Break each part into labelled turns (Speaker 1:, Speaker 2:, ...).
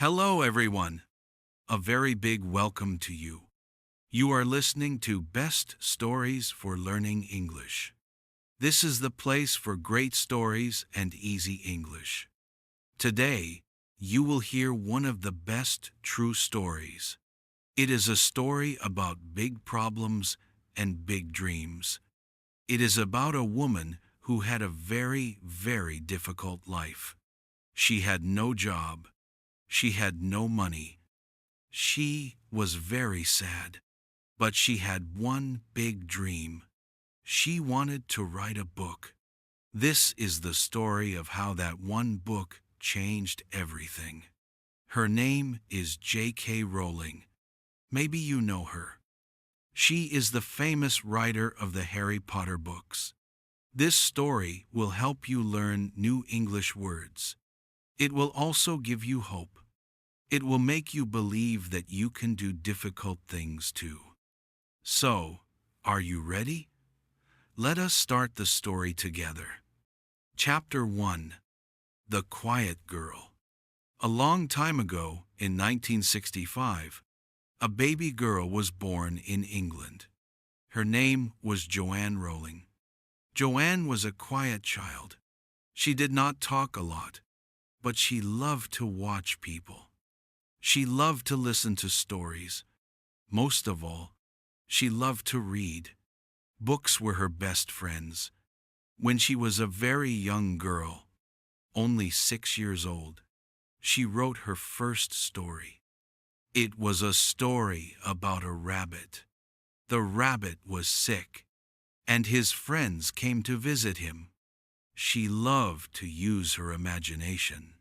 Speaker 1: Hello, everyone. A very big welcome to you. You are listening to Best Stories for Learning English. This is the place for great stories and easy English. Today, you will hear one of the best true stories. It is a story about big problems and big dreams. It is about a woman who had a very difficult life. She had no job. She had no money. She was very sad, but she had one big dream. She wanted to write a book. This is the story of how that one book changed everything. Her name is J.K. Rowling. Maybe you know her. She is the famous writer of the Harry Potter books. This story will help you learn new English words. It will also give you hope. It will make you believe that you can do difficult things too. So, are you ready? Let us start the story together. Chapter 1. The Quiet Girl. A long time ago, in 1965, a baby girl was born in England. Her name was Joanne Rowling. Joanne was a quiet child. She did not talk a lot, but she loved to watch people. She loved to listen to stories. Most of all, she loved to read. Books were her best friends. When she was a very young girl, only 6 years old, she wrote her first story. It was a story about a rabbit. The rabbit was sick, and his friends came to visit him. She loved to use her imagination.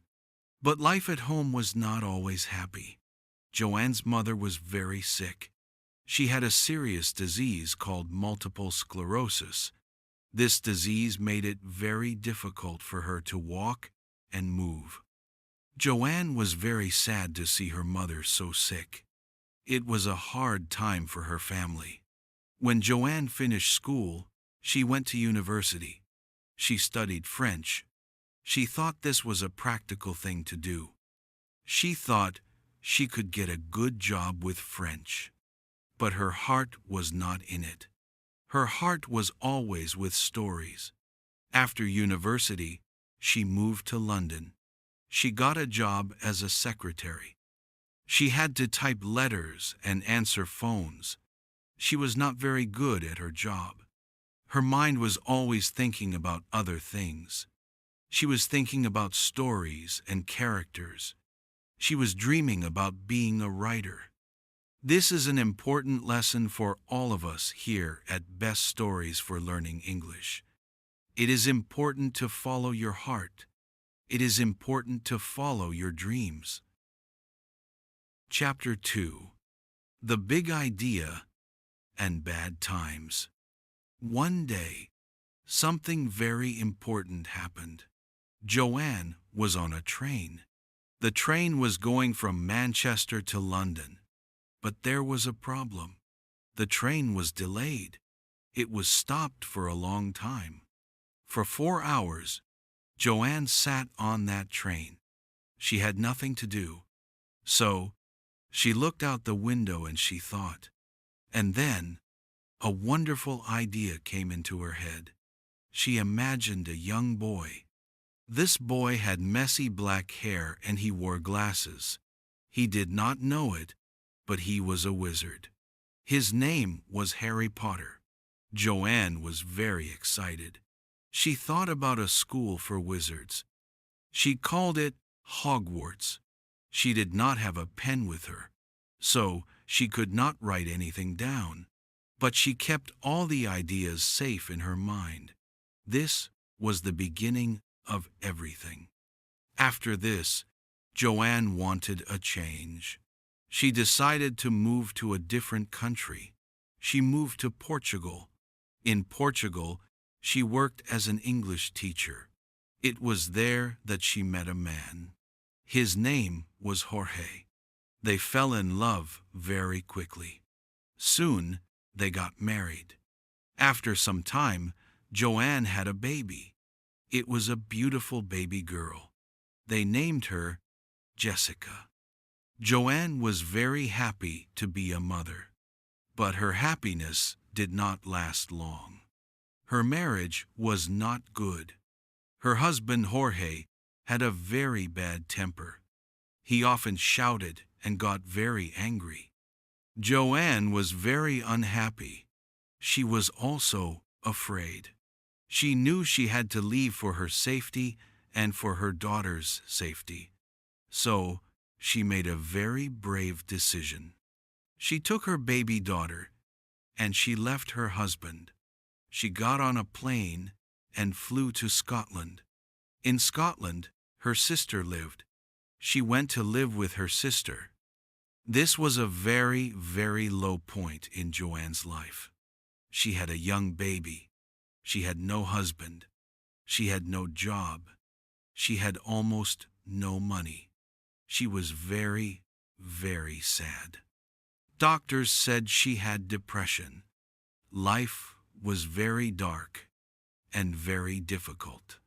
Speaker 1: But life at home was not always happy. Joanne's mother was very sick. She had a serious disease called multiple sclerosis. This disease made it very difficult for her to walk and move. Joanne was very sad to see her mother so sick. It was a hard time for her family. When Joanne finished school, she went to university. She studied French. She thought this was a practical thing to do. She thought she could get a good job with French. But her heart was not in it. Her heart was always with stories. After university, she moved to London. She got a job as a secretary. She had to type letters and answer phones. She was not very good at her job. Her mind was always thinking about other things. She was thinking about stories and characters. She was dreaming about being a writer. This is an important lesson for all of us here at Best Stories for Learning English. It is important to follow your heart. It is important to follow your dreams. Chapter 2. The Big Idea and Bad Times. One day, something very important happened. Joanne was on a train. The train was going from Manchester to London. But there was a problem. The train was delayed. It was stopped for a long time. For 4 hours, Joanne sat on that train. She had nothing to do. So, she looked out the window and she thought. And then, a wonderful idea came into her head. She imagined a young boy. This boy had messy black hair and he wore glasses. He did not know it, but he was a wizard. His name was Harry Potter. Joanne was very excited. She thought about a school for wizards. She called it Hogwarts. She did not have a pen with her, so she could not write anything down. But she kept all the ideas safe in her mind. This was the beginning of everything. After this, Joanne wanted a change. She decided to move to a different country. She moved to Portugal. In Portugal, she worked as an English teacher. It was there that she met a man. His name was Jorge. They fell in love very quickly. Soon, they got married. After some time, Joanne had a baby. It was a beautiful baby girl. They named her Jessica. Joanne was very happy to be a mother, but her happiness did not last long. Her marriage was not good. Her husband Jorge had a very bad temper. He often shouted and got very angry. Joanne was very unhappy. She was also afraid. She knew she had to leave for her safety and for her daughter's safety. So, she made a very brave decision. She took her baby daughter and she left her husband. She got on a plane and flew to Scotland. In Scotland, her sister lived. She went to live with her sister. This was a very, very low point in Joanne's life. She had a young baby. She had no husband. She had no job. She had almost no money. She was very, very sad. Doctors said she had depression. Life was very dark and very difficult.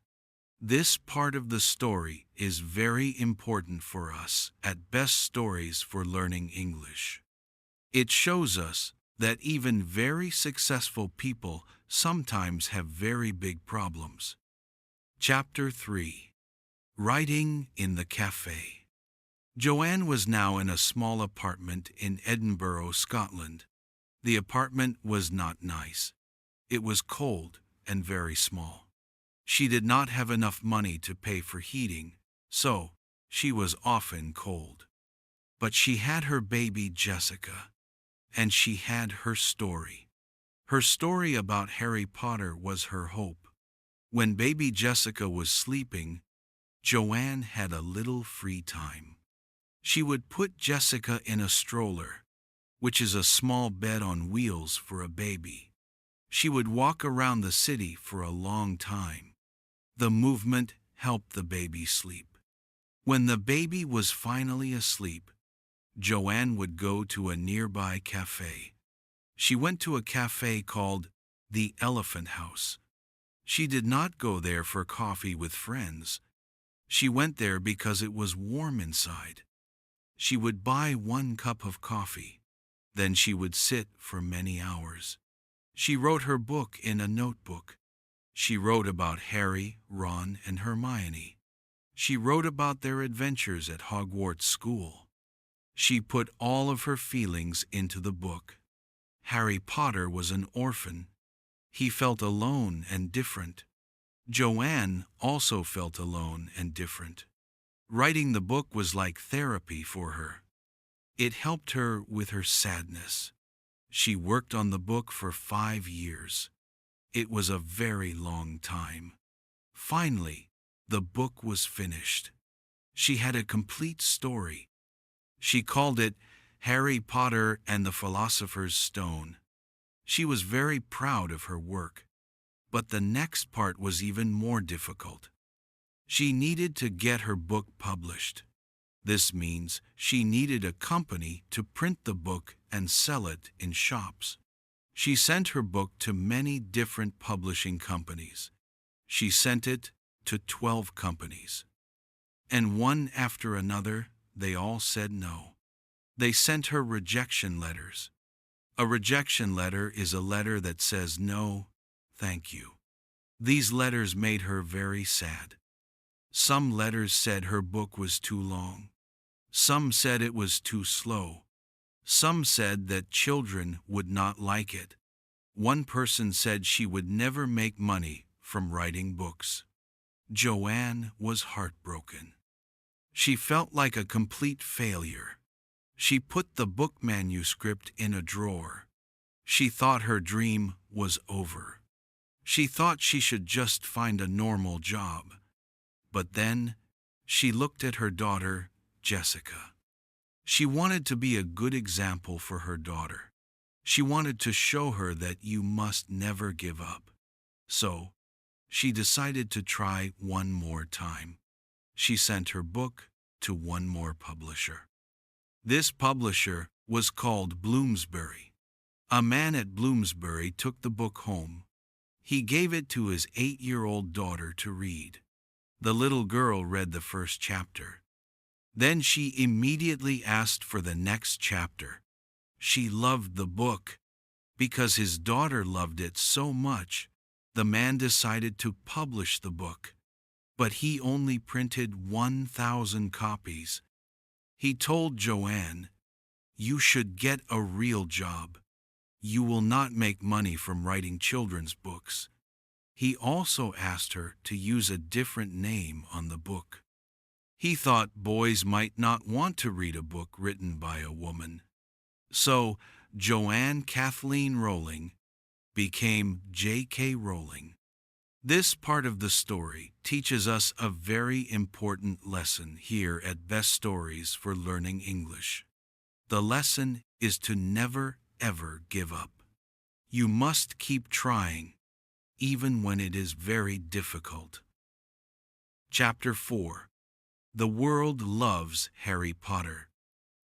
Speaker 1: This part of the story is very important for us at Best Stories for Learning English. It shows us that even very successful people sometimes have very big problems. Chapter 3. Writing in the Cafe. Joanne was now in a small apartment in Edinburgh, Scotland. The apartment was not nice. It was cold and very small. She did not have enough money to pay for heating, so she was often cold. But she had her baby Jessica, and she had her story. Her story about Harry Potter was her hope. When baby Jessica was sleeping, Joanne had a little free time. She would put Jessica in a stroller, which is a small bed on wheels for a baby. She would walk around the city for a long time. The movement helped the baby sleep. When the baby was finally asleep, Joanne would go to a nearby cafe. She went to a cafe called the Elephant House. She did not go there for coffee with friends. She went there because it was warm inside. She would buy 1 cup of coffee. Then she would sit for many hours. She wrote her book in a notebook. She wrote about Harry, Ron, and Hermione. She wrote about their adventures at Hogwarts School. She put all of her feelings into the book. Harry Potter was an orphan. He felt alone and different. Joanne also felt alone and different. Writing the book was like therapy for her. It helped her with her sadness. She worked on the book for 5 years. It was a very long time. Finally, the book was finished. She had a complete story. She called it Harry Potter and the Philosopher's Stone. She was very proud of her work. But the next part was even more difficult. She needed to get her book published. This means she needed a company to print the book and sell it in shops. She sent her book to many different publishing companies. She sent it to 12 companies. And one after another, they all said no. They sent her rejection letters. A rejection letter is a letter that says no, thank you. These letters made her very sad. Some letters said her book was too long. Some said it was too slow. Some said that children would not like it. One person said she would never make money from writing books. Joanne was heartbroken. She felt like a complete failure. She put the book manuscript in a drawer. She thought her dream was over. She thought she should just find a normal job. But then, she looked at her daughter, Jessica. She wanted to be a good example for her daughter. She wanted to show her that you must never give up. So, she decided to try one more time. She sent her book to one more publisher. This publisher was called Bloomsbury. A man at Bloomsbury took the book home. He gave it to his 8-year-old daughter to read. The little girl read the first chapter. Then she immediately asked for the next chapter. She loved the book. Because his daughter loved it so much, the man decided to publish the book. But he only printed 1,000 copies. He told Joanne, "You should get a real job. You will not make money from writing children's books." He also asked her to use a different name on the book. He thought boys might not want to read a book written by a woman. So, Joanne Kathleen Rowling became J.K. Rowling. This part of the story teaches us a very important lesson here at Best Stories for Learning English. The lesson is to never, ever give up. You must keep trying, even when it is very difficult. Chapter 4. The World Loves Harry Potter.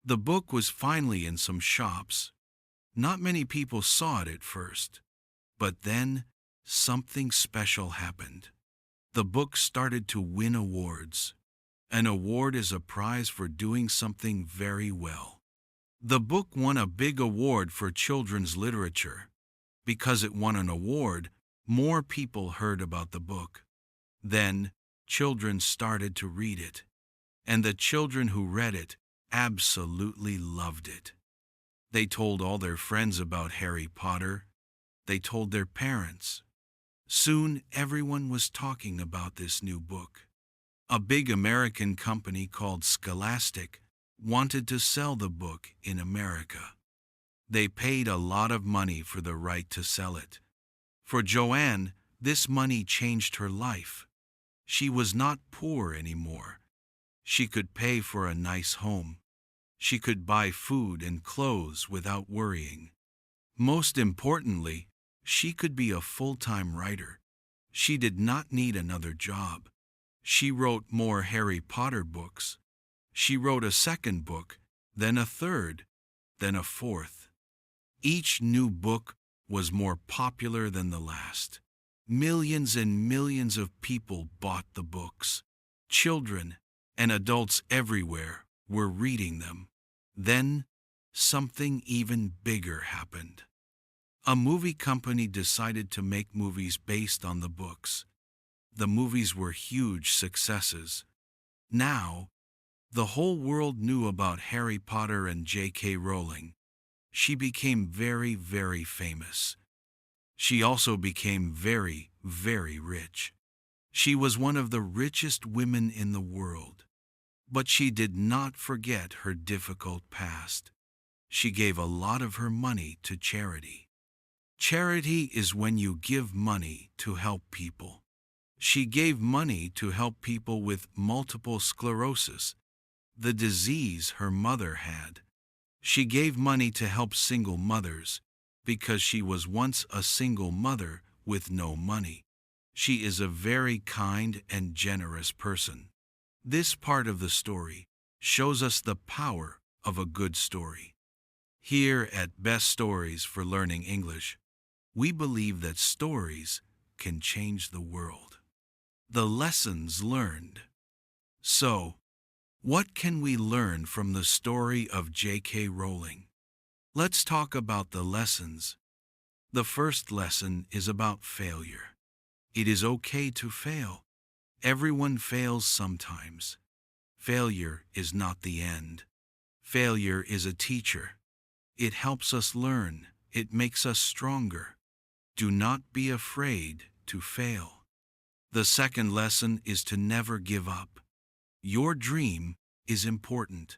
Speaker 1: The book was finally in some shops. Not many people saw it at first, but then something special happened. The book started to win awards. An award is a prize for doing something very well. The book won a big award for children's literature. Because it won an award, more people heard about the book. Then, children started to read it. And the children who read it absolutely loved it. They told all their friends about Harry Potter. They told their parents. Soon everyone was talking about this new book. A big American company called Scholastic wanted to sell the book in America. They paid a lot of money for the right to sell it. For Joanne, this money changed her life. She was not poor anymore. She could pay for a nice home. She could buy food and clothes without worrying. Most importantly, she could be a full-time writer. She did not need another job. She wrote more Harry Potter books. She wrote a second book, then a third, then a fourth. Each new book was more popular than the last. Millions and millions of people bought the books. Children and adults everywhere were reading them. Then, something even bigger happened. A movie company decided to make movies based on the books. The movies were huge successes. Now, the whole world knew about Harry Potter and J.K. Rowling. She became very, very famous. She also became very, very rich. She was one of the richest women in the world. But she did not forget her difficult past. She gave a lot of her money to charity. Charity is when you give money to help people. She gave money to help people with multiple sclerosis, the disease her mother had. She gave money to help single mothers because she was once a single mother with no money. She is a very kind and generous person. This part of the story shows us the power of a good story. Here at Best Stories for Learning English, we believe that stories can change the world. The lessons learned. So, what can we learn from the story of J.K. Rowling? Let's talk about the lessons. The first lesson is about failure. It is okay to fail. Everyone fails sometimes. Failure is not the end. Failure is a teacher. It helps us learn. It makes us stronger. Do not be afraid to fail. The second lesson is to never give up. Your dream is important.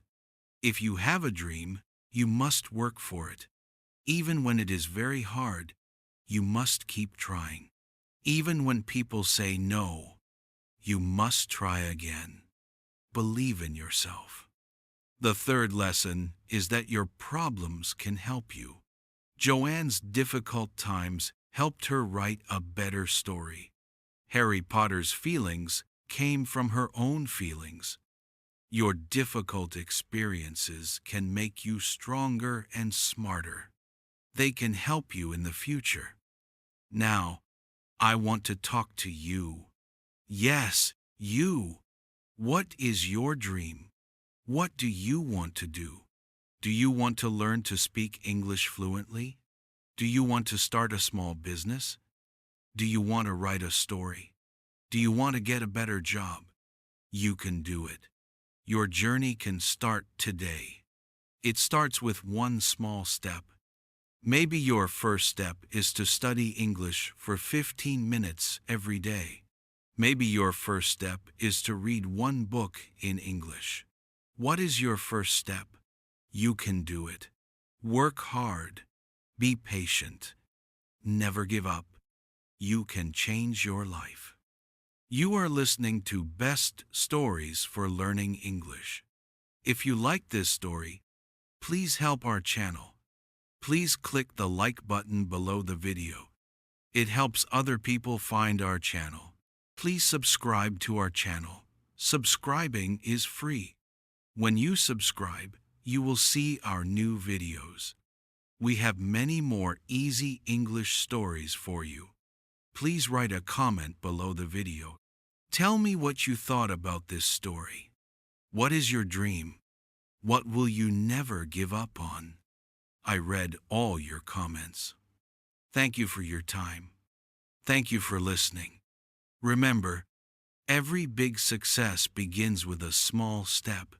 Speaker 1: If you have a dream, you must work for it. Even when it is very hard, you must keep trying. Even when people say no, you must try again. Believe in yourself. The third lesson is that your problems can help you. Joanne's difficult times helped her write a better story. Harry Potter's feelings came from her own feelings. Your difficult experiences can make you stronger and smarter. They can help you in the future. Now, I want to talk to you. Yes, you. What is your dream? What do you want to do? Do you want to learn to speak English fluently? Do you want to start a small business? Do you want to write a story? Do you want to get a better job? You can do it. Your journey can start today. It starts with one small step. Maybe your first step is to study English for 15 minutes every day. Maybe your first step is to read one book in English. What is your first step? You can do it. Work hard. Be patient. Never give up. You can change your life. You are listening to Best Stories for Learning English. If you like this story, please help our channel. Please click the like button below the video. It helps other people find our channel. Please subscribe to our channel. Subscribing is free. When you subscribe, you will see our new videos. We have many more easy English stories for you. Please write a comment below the video. Tell me what you thought about this story. What is your dream? What will you never give up on? I read all your comments. Thank you for your time. Thank you for listening. Remember, every big success begins with a small step.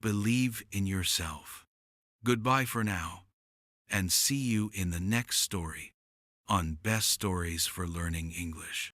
Speaker 1: Believe in yourself. Goodbye for now, and see you in the next story on Best Stories for Learning English.